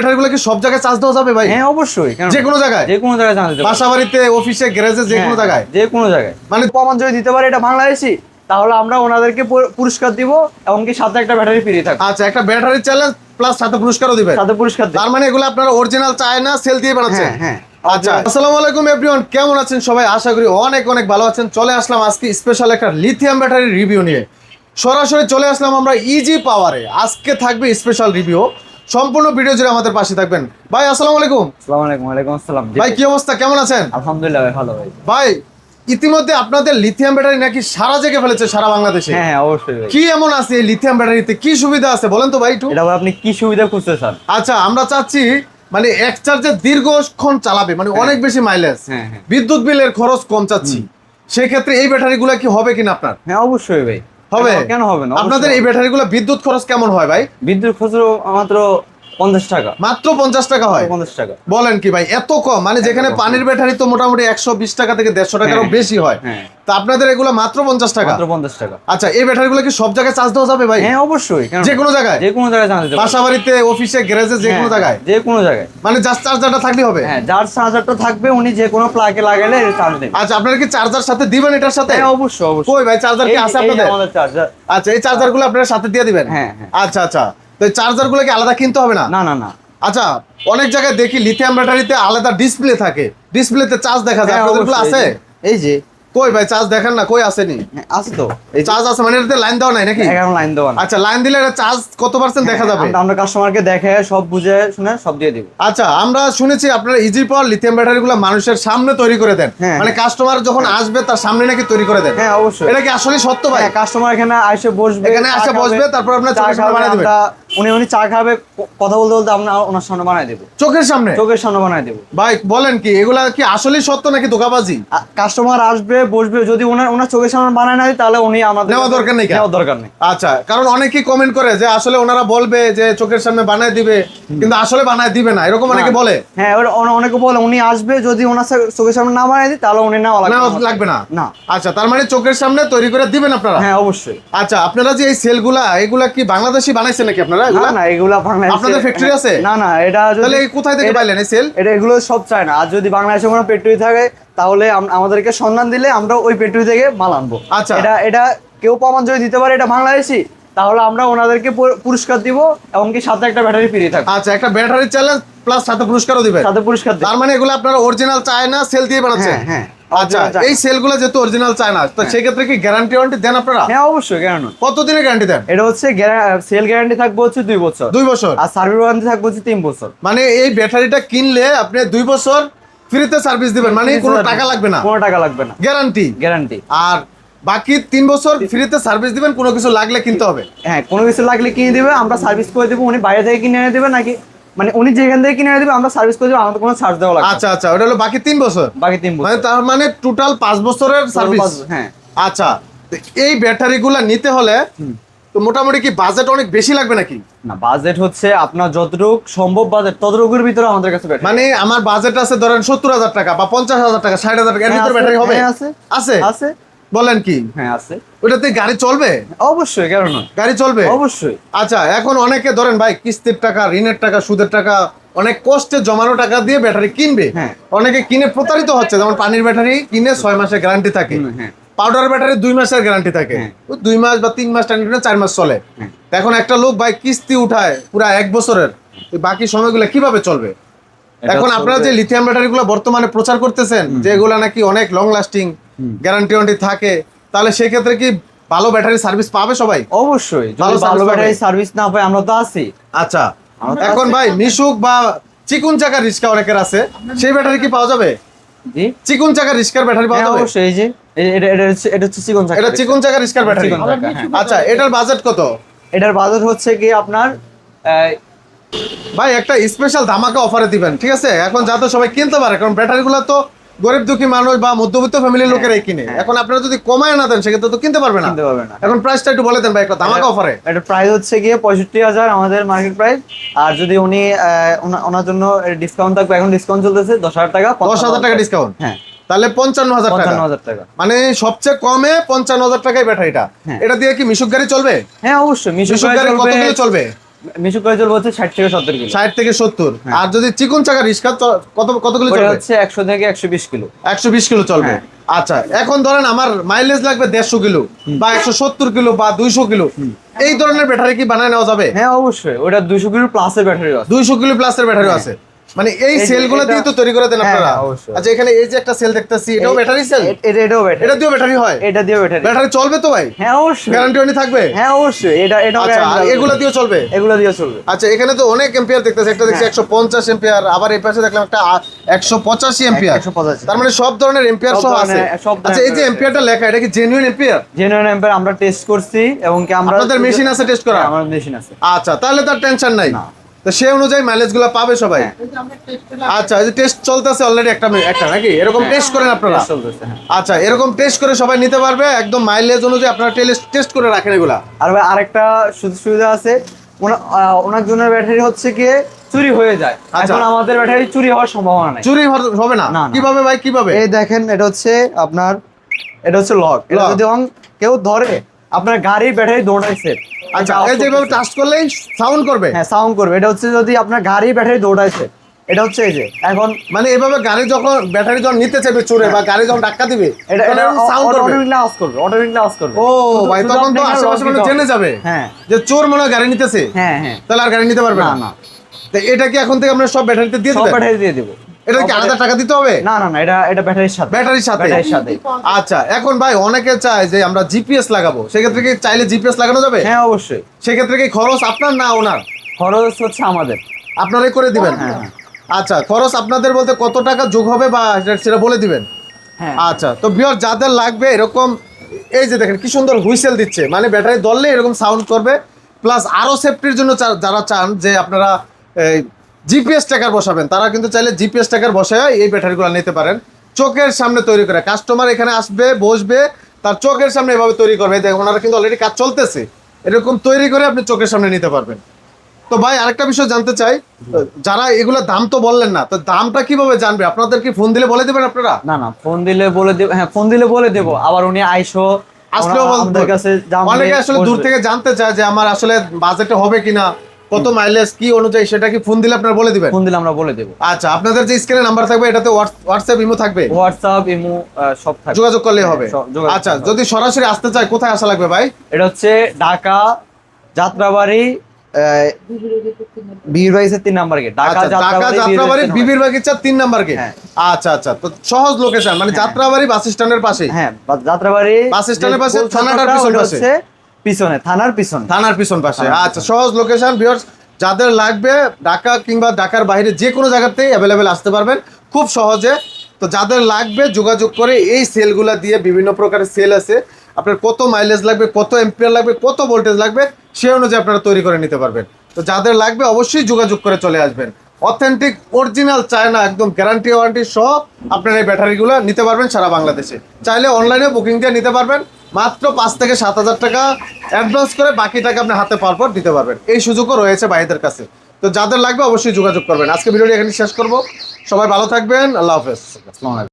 ব্যাটারিগুলো কি সব জায়গায় চার্জ দেওয়া যাবে ভাই? হ্যাঁ অবশ্যই, যে কোনো জায়গায়, যে কোনো জায়গায় চার্জ দিতে বাসা বাড়িতে, অফিসে, গ্যারেজে, যে কোনো জায়গায়, যে কোনো জায়গায়। মানে প্রমাণ যদি দিতে পারে এটা বাংলাদেশি, তাহলে আমরা ওনাদেরকে পুরস্কার দিব এবং কি সাথে একটা ব্যাটারি ফ্রি থাকবে। আচ্ছা, একটা ব্যাটারি চ্যালেঞ্জ প্লাস সাথে পুরস্কারও দিবেন। সাথে পুরস্কার তার মানে এগুলো আপনারা অরিজিনাল চায়না সেল দিয়ে বানাচ্ছেন? হ্যাঁ। আচ্ছা, আসসালামু আলাইকুম এভরিওয়ান, কেমন আছেন সবাই? আশা করি অনেক অনেক ভালো আছেন। চলে আসলাম আজকে স্পেশাল একটা লিথিয়াম ব্যাটারি রিভিউ নিয়ে। সরাসরি চলে আসলাম আমরা ইজি পাওয়ারে। আজকে থাকবে স্পেশাল রিভিউ, সম্পূর্ণ ভিডিও জুড়ে আমাদের পাশে থাকবেন। ভাই আসসালামু আলাইকুম। আসসালামু আলাইকুম। ওয়ালাইকুম আসসালাম। ভাই কি অবস্থা, কেমন আছেন? আলহামদুলিল্লাহ ভাই, ভালো ভাই। ভাই ইতিমধ্যে আপনাদের লিথিয়াম ব্যাটারি নাকি সারা জায়গায় ফেলেছে, সারা বাংলাদেশে। হ্যাঁ অবশ্যই ভাই। কি এমন আছে এই লিথিয়াম ব্যাটারিতে, কি সুবিধা আছে বলেন তো ভাই একটু। এটা ভাই আপনি কি সুবিধা খুঁজতে চান? আচ্ছা, আমরা চাচ্ছি মানে এক চার্জে দীর্ঘক্ষণ চালাবে, মানে অনেক বেশি মাইলেজ, হ্যাঁ। বিদ্যুৎ বিলের খরচ কম চাচ্ছি। সেই ক্ষেত্রে এই ব্যাটারিগুলো কি হবে কিনা আপনার? হ্যাঁ অবশ্যই ভাই হবে। কেন হবে না? আপনাদের এই ব্যাটারিগুলো বিদ্যুৎ খরচ কেমন হয় ভাই? বিদ্যুৎ খরচ মাত্র 50 টাকা। মাত্র 50 টাকা হয়? 50 টাকা। বলেন কি ভাই, এত কম? মানে যেখানে পানির ব্যাটারি তো মোটামুটি 120 টাকা থেকে 150 টাকারও বেশি হয়, তা আপনাদের এগুলো মাত্র 50 টাকা? মাত্র 50 টাকা। আচ্ছা, এই ব্যাটারিগুলো কি সব জায়গায় চার্জ দেওয়া যাবে ভাই? হ্যাঁ অবশ্যই, যে কোনো জায়গায়, যে কোনো জায়গায় চার্জ দিতে পারবেন। বাসা বাড়িতে, অফিসে, গ্যারেজে, যে কোনো জায়গায়, যে কোনো জায়গায়, মানে জাস্ট চার্জারটা থাকলে হবে? হ্যাঁ, যার চার্জারটা থাকবে উনি যে কোনো প্লাগে লাগালে চার্জ দেবে। আচ্ছা, আপনারা কি চার্জার সাথে দিবেন এটার সাথে? হ্যাঁ অবশ্যই। কই ভাই, চার্জার কি আছে আপনাদের? আমাদের চার্জার। আচ্ছা, এই চার্জারগুলো আপনারা সাথে দিয়ে দিবেন? হ্যাঁ। আচ্ছা, তো এই চার্জারগুলো কি আলাদা কিনতে হবে না? না। আচ্ছা, অনেক জায়গায় দেখি লিথিয়াম ব্যাটারিতে আলাদা ডিসপ্লে থাকে, ডিসপ্লেতে চার্জ দেখা যায়, আপনাদের গুলো আছে? এই যে কই ভাই, চার্জ দেখেন না, কই আসেনি? আছে তো, এই চার্জ আছে মানে এটাতে লাইন দেওয়া নাই নাকি? এখন লাইন দেওয়া না। আচ্ছা, লাইন দিলে এটা চার্জ কত পার্সেন্ট দেখা যাবে? আমরা কাস্টমারকে দেখে সব বুঝে শুনে সব দিয়ে দিব। আচ্ছা, আমরা শুনেছি আপনারা ইজি পাওয়ার লিথিয়াম ব্যাটারিগুলো মানুষের সামনে তৈরি করে দেন, মানে কাস্টমার যখন আসবে তার সামনে নাকি তৈরি করে দেন? হ্যাঁ অবশ্যই। এটা কি আসলে সত্য ভাই? কাস্টমার এখানে এসে বসবে, তারপর আপনার চোখের সামনে বানিয়ে দিবেন? উনি চা খাবে, কথা বলতে বলতে আমরা ওনার সামনে বানিয়ে দেব। চোখের সামনে বানিয়ে দেব। ভাই বলেন কি, এগুলা কি আসলে সত্য নাকি ধোঁকাবাজি? কাস্টমার আসবে, বসবে, যদি ওনার চোখের সামনে বানায় না তাহলে উনি আমাদের নেওয়া দরকার নেই। আচ্ছা, কারণ অনেকেই কমেন্ট করে যে আসলে ওনারা বলবে যে চোখের সামনে বানায় দিবে, কিন্তু আসলে বানায় দিবে না, এরকম অনেকে বলে। হ্যাঁ, অনেকে বলে উনি আসবে, যদি ওনার চোখের সামনে না বানায় দিই তাহলে উনি নেওয়া লাগবে না। আচ্ছা, তার মানে চোখের সামনে তৈরি করে দিবেন আপনারা? হ্যাঁ অবশ্যই। আচ্ছা, আপনারা যে এই সেলগুলা, এগুলা কি বাংলাদেশি বানাইছেন নাকি আপনারা? না, এগুলা বাংলাদেশে। আপনাদের ফ্যাক্টরি আছে? না, এটা তাহলে কোথায় থেকে পাইলেন এই সেল? এগুলো সব চায় না। আর যদি বাংলাদেশে কোনো ফ্যাক্টরি থাকে তাহলে আমাদেরকে সন্ধান দিলে আমরা ওই ফ্যাক্টরি থেকে মাল আনবো। আচ্ছা, এটা কেউ প্রমাণ যদি দিতে পারে এটা বাংলাদেশি, তাহলে আমরা ওনাদেরকে পুরস্কার দিব এবং কি সাথে একটা ব্যাটারি ফ্রি থাকবে। আচ্ছা, একটা ব্যাটারি চ্যালেঞ্জ প্লাস সাথে পুরস্কারও দিবেন? সাথে পুরস্কার। তার মানে এগুলো আপনারা অরিজিনাল চায়না সেল দিয়ে বানাচ্ছেন? হ্যাঁ। আচ্ছা, এই সেলগুলো যেহেতু অরিজিনাল চায়না, তো সেই ক্ষেত্রে কি গ্যারান্টি ওয়ারেন্টি দেন আপনারা? হ্যাঁ অবশ্যই। গ্যারান্টি কত দিনের গ্যারান্টি দেন? এটা হচ্ছে সেল গ্যারান্টি থাকবে হচ্ছে 2 বছর। 2 বছর। আর সার্ভিস ওয়ারেন্টি থাকবে হচ্ছে 3 বছর। মানে এই ব্যাটারিটা কিনলে আপনি 2 বছর ফ্রিতে সার্ভিস দিবেন, মানে কোনো টাকা লাগবে না? কোনো টাকা লাগবে না, গ্যারান্টি। আর বাকি 3 বছর ফ্রিতে সার্ভিস দিবেন, কোনো কিছু লাগলে কিনতে হবে? হ্যাঁ, কোনো কিছু লাগলে কিনে দিবে, আমরা সার্ভিস করে দেবো। উনি বাইরে থেকে কিনে এনে দেবে নাকি, মানে উনি যেখান থেকে কিনে এনে দেবে আমরা সার্ভিস করে দেবো, আমাদের কোনো চার্জ দেওয়া লাগবে। আচ্ছা, ওটা হলো বাকি 3 বছর। মানে তার মানে টোটাল 5 বছরের সার্ভিস। হ্যাঁ। আচ্ছা, এই ব্যাটারিগুলো নিতে হলে তো মোটামুটি কি বাজেট অনেক বেশি লাগবে নাকি? না, বাজেট হচ্ছে আপনার যতটুকু সম্ভব বাজেট ততটুকুর ভিতরে আমাদের কাছে ব্যাটারি। মানে আমার বাজেট আছে ধরেন 70,000 টাকা বা 50,000 টাকা, 60,000 টাকা, এর ভিতরে ব্যাটারি হবে? আছে। বলেন কি? হ্যাঁ আছে। ওটাতে গাড়ি চলবে? অবশ্যই, কেন না, গাড়ি চলবে অবশ্যই। আচ্ছা, এখন অনেকে ধরেন ভাই কিস্তির টাকা, ঋণের টাকা, সুদের টাকা, অনেক কষ্টে জমানো টাকা দিয়ে ব্যাটারি কিনবে। অনেকে কিনে প্রতারিত হচ্ছে, যেমন পানির ব্যাটারি কিনে 6 মাসের গ্যারান্টি থাকে, পাউডার ব্যাটারি 2 মাসের গ্যারান্টি থাকে, 2 মাস বা 3 মাস টানি 4 মাস চলে। এখন একটা লোক ভাই কিস্তি উঠায় পুরো 1 বছরের, বাকি সময়গুলো কিভাবে চলবে? এখন আপনারা যে লিথিয়াম ব্যাটারিগুলো বর্তমানে প্রচার করতেছেন যে এগুলা নাকি অনেক লং লাস্টিং, গ্যারান্টি ওয়ারেন্টি থাকে, তাহলে সেই ক্ষেত্রে কি ভালো ব্যাটারি সার্ভিস পাবে সবাই? অবশ্যই, ভালো ব্যাটারি সার্ভিস না পাই আমরা তো আছি। আচ্ছা, এখন ভাই মিশুক বা চিকুন চাকার রিস্কা অনেকের আছে, সেই ব্যাটারি কি পাওয়া যাবে? জি, চিকুন চাকার রিস্কার ব্যাটারি পাওয়া যাবে? অবশ্যই। এই যে এটা হচ্ছে চিকুন চাকা, এটা চিকুন চাকার রিস্কার ব্যাটারি। আচ্ছা, এটার বাজেট কত? এটার বাজেট হচ্ছে কি আপনার ভাই একটা স্পেশাল ধামাকা অফারে দিবেন, ঠিক আছে? এখন যাতে সবাই কিনতে পারে, কারণ ব্যাটারিগুলো তো গরিব দুঃখী মানুষ বা মধ্যবিত্ত ফ্যামিলির লোকেরাই কিনে। এখন আপনারা যদি কমায় না দেন সেক্ষেত্রে তো কিনতে পারবে না। এখন প্রাইসটা একটু বলে দেন ভাই, একটা ধামাকা অফারে। এটা প্রাইস হচ্ছে গিয়ে 65,000 আমাদের মার্কেট প্রাইস। আর যদি উনি ওনার জন্য ডিসকাউন্ট থাকবে, এখন ডিসকাউন্ট চলতেছে 10,000 টাকা। 10,000 টাকা ডিসকাউন্ট? হ্যাঁ, তাহলে 55,000 টাকা। মানে সবচেয়ে কমে 55,000 টাকায় ব্যাটারিটা। এটা দিয়ে কি মিশুক গাড়ি চলবে? হ্যাঁ অবশ্যই, মিশুক গাড়ি কত কিলো চলবে? মিশুক করে চলবে হচ্ছে 60 থেকে 70 কিলো। 60 থেকে 70। আর যদি চিকন চাকা রিস্কা কতগুলো ওটা চলবে? হচ্ছে 100 থেকে 120 কিলো। 120 কিলো চলবে। হ্যাঁ। আচ্ছা, এখন ধরেন আমার মাইলেজ লাগবে 150 কিলো বা 170 কিলো বা 200 কিলো, এই ধরনের ব্যাটারি কি বানায় নেওয়া যাবে? হ্যাঁ অবশ্যই, ওটা 200 কিলো প্লাসের ব্যাটারি আছে। 200 কিলো প্লাসের ব্যাটারি আছে, মানে এই এই যে সেলগুলো দিয়ে তো তৈরি করে দেন হ্যাঁ, আপনারা? অবশ্যই। আচ্ছা, এখানে এই যে একটা সেল দেখতেছি, এটাও ব্যাটারি সেল? এটাও ব্যাটারি। এটা দিয়েও ব্যাটারি হয়? এটা দিয়েও ব্যাটারি। ব্যাটারি চলবে তো ভাই? হ্যাঁ অবশ্যই। গ্যারান্টি ওয়ারেন্টি থাকবে? হ্যাঁ অবশ্যই, এটাও আচ্ছা, আর এগুলো দিয়েও চলবে? এগুলো দিয়ে চলবে। আচ্ছা, এখানে তো অনেক এম্পিয়ার দেখতেছি, একটা দেখছি 150 এম্পিয়ার, আবার এই পাশে দেখলাম একটা 185 এম্পিয়ার। 185 তার মানে সব ধরনের এম্পিয়ার সব সহ ধরনের- আছে। সব ধরনের আচ্ছা, এই যে এম্পিয়ারটা লেখা, এটা কি জেনুইন এম্পিয়ার? জেনুইন অ্যাম্পিয়ার আমরা টেস্ট করছি, এবং কি আমরা আপনাদের মেশিন আছে টেস্ট করা? হ্যাঁ, আমার মেশিন আছে। আচ্ছা, তাহলে তার টেনশন নাই। না। তো সেই অনুযায়ী মাইলেজ গুলো পাবে সবাই। হ্যাঁ। আচ্ছা, এই যে টেস্ট চলতেছে অলরেডি একটা নাকি এরকম টেস্ট করেন আপনারা? টেস্ট চলতেছে, হ্যাঁ। আচ্ছা, এরকম টেস্ট করে সবাই নিতে পারবে, একদম মাইলেজ অনুযায়ী আপনারা টেস্ট করে রাখেন এগুলা। আর ভাই আরেকটা সুবিধা আছে, ওনার জন্য ব্যাটারি হচ্ছে কি চুরি হয়ে যায়। আচ্ছা। এখন আমাদের ব্যাটারি চুরি হওয়ার সম্ভাবনা নাই। চুরি হবে না? না, না। কিভাবে ভাই, কিভাবে? এই দেখেন, এটা হচ্ছে আপনার, এটা হচ্ছে লক। এটা Lock। যদি কেউ ধরে, আপনার গাড়ির ব্যাটারি দৌড়াইছে। আচ্ছা, এই যে এইভাবে টাচ করলেই সাউন্ড করবে? হ্যাঁ, সাউন্ড করবে। এটা হচ্ছে যদি আপনার গাড়ির ব্যাটারি দৌড়াইছে, এটা হচ্ছে এই যে এখন মানে এভাবে গাড়ি যখন ব্যাটারি যখন নিতে চাইবে চুরে বা গাড়ি যখন ধাক্কা দিবে, এটা সাউন্ড করবে? অটোমেটিকলি আওয়াজ করবে, অটোমেটিকলি আওয়াজ করবে। ও ভাই, শুধু তখন তো আপনাকে আশেপাশে lock মানুষ দিতে জেনে হবে। যাবে হ্যাঁ, যে চোর মনে হয় গাড়ি নিতেছে, হ্যাঁ, হ্যাঁ। তাহলে আর গাড়ি নিতে পারবে না। না, না। তো এটা কি এখন থেকে আমরা সব ব্যাটারিতে দিয়ে সব দিবেন? ব্যাটারি দিয়ে দিব। এটা কি আলাদা টাকা দিতে হবে? না, না, না, এটা ব্যাটারির সাথে। ব্যাটারির সাথে? ব্যাটারির সাথে। আচ্ছা, এখন ভাই অনেকে চায় যে আমরা জিপিএস লাগাবো, সেক্ষেত্রে কি চাইলে জিপিএস লাগানো যাবে? হ্যাঁ অবশ্যই। সেক্ষেত্রে কি খরচ আপনার না ওনার? খরচ হচ্ছে আমাদের। আপনারাই করে দিবেন? হ্যাঁ। আচ্ছা, খরচ আপনাদের বলতে কত টাকা যোগ হবে বা সেটা বলে দিবেন? হ্যাঁ। আচ্ছা, তো ভিউয়ার যাদের লাগবে এরকম, এই যে দেখেন কি সুন্দর হুইসেল দিচ্ছে, মানে ব্যাটারি ধরলে এরকম সাউন্ড করবে, প্লাস আরো সেফটির জন্য যারা চান যে আপনারা জিপিএস ট্র্যাকার বসাবেন, তারা কিন্তু চাইলে জিপিএস ট্র্যাকার বসায় এই ব্যাটারিগুলো নিতে পারেন। চোখের সামনে তৈরি করে কাস্টমার এখানে আসবে, বসবে, তার চোখের সামনে এভাবে তৈরি করবে। দেখুন, ওনারা কিন্তু অলরেডি কাজ চলতেছে, এরকম তৈরি করে আপনি চোখের সামনে নিতে পারবেন। তো ভাই আরেকটা বিষয় জানতে চাই, যারা এগুলো দাম তো বললেন না, তো দামটা কিভাবে জানবে? আপনাদের কি ফোন দিলে বলে দেবেন আপনারা? না, না, ফোন দিলে বলে দেব। হ্যাঁ, ফোন দিলে বলে দেব। আবার উনি আসলেও আমাদের কাছে অনেকে আসলে দূর থেকে জানতে চায় যে আমার আসলে বাজেটে হবে কিনা, কত মাইলেজ কি অনুযায়ী, সেটা কি ফোন দিলে আপনারা বলে দিবেন? ফোন দিলে আমরা বলে দেব। আচ্ছা, আপনাদের যে স্ক্রিনে নাম্বার থাকবে, এটাতে হোয়াটসঅ্যাপ ইমো থাকবে? হোয়াটসঅ্যাপ, ইমো সব থাকবে। যোগাযোগ করলেই হবে? হ্যাঁ, যোগাযোগ আচ্ছা, করতে হবে। যদি সরাসরি আসতে চায় কোথায় আসা লাগবে ভাই? এটা হচ্ছে ঢাকা যাত্রাবাড়ি, বিবির বাগিচার 3 নাম্বার গেট। আচ্ছা, ঢাকা যাত্রাবাড়ি বিবির বাগিচা 3 নাম্বার গেট। হ্যাঁ। আচ্ছা, আচ্ছা, তো সহজ লোকেশন, মানে যাত্রাবাড়ি বাস স্ট্যান্ডের পাশে? হ্যাঁ, যাত্রাবাড়ি বাস স্ট্যান্ডের পাশে, থানাটার পিছন পাশে? পিছনে, থানার পিছনে। থানার পিছন পাশে। আচ্ছা, সহজ লোকেশন। ভিউয়ার্স, যাদের লাগবে ঢাকা কিংবা ঢাকার বাইরে যে কোনো জায়গাতেই অ্যাভেলেবেল আসতে পারবেন খুব সহজে। তো যাদের লাগবে যোগাযোগ করে এই সেলগুলা দিয়ে, বিভিন্ন প্রকারের সেল আছে, আপনার কত মাইলেজ লাগবে, কত এম্পিয়ার লাগবে, কত ভোল্টেজ লাগবে, সেই অনুযায়ী আপনারা তৈরি করে নিতে পারবেন। তো যাদের লাগবে অবশ্যই যোগাযোগ করে চলে আসবেন। অথেন্টিক অরিজিনাল চায়না, একদম গ্যারান্টি ওয়ারেন্টি সহ আপনারা এই ব্যাটারিগুলো নিতে পারবেন সারা বাংলাদেশে। চাইলে অনলাইনে বুকিং দিয়ে নিতে পারবেন, মাত্র 5 থেকে 7,000 টাকা অ্যাডভান্স করে বাকি টাকা আপনি হাতে পাওয়ার পর দিতে পারবেন। এই সুযোগও রয়েছে ভাইদের কাছে। তো যাদের লাগবে অবশ্যই যোগাযোগ করবেন। আজকে ভিডিওটি এখানে শেষ করব। সবাই ভালো থাকবেন, আল্লাহ হাফেজ। আসসালামু আলাইকুম।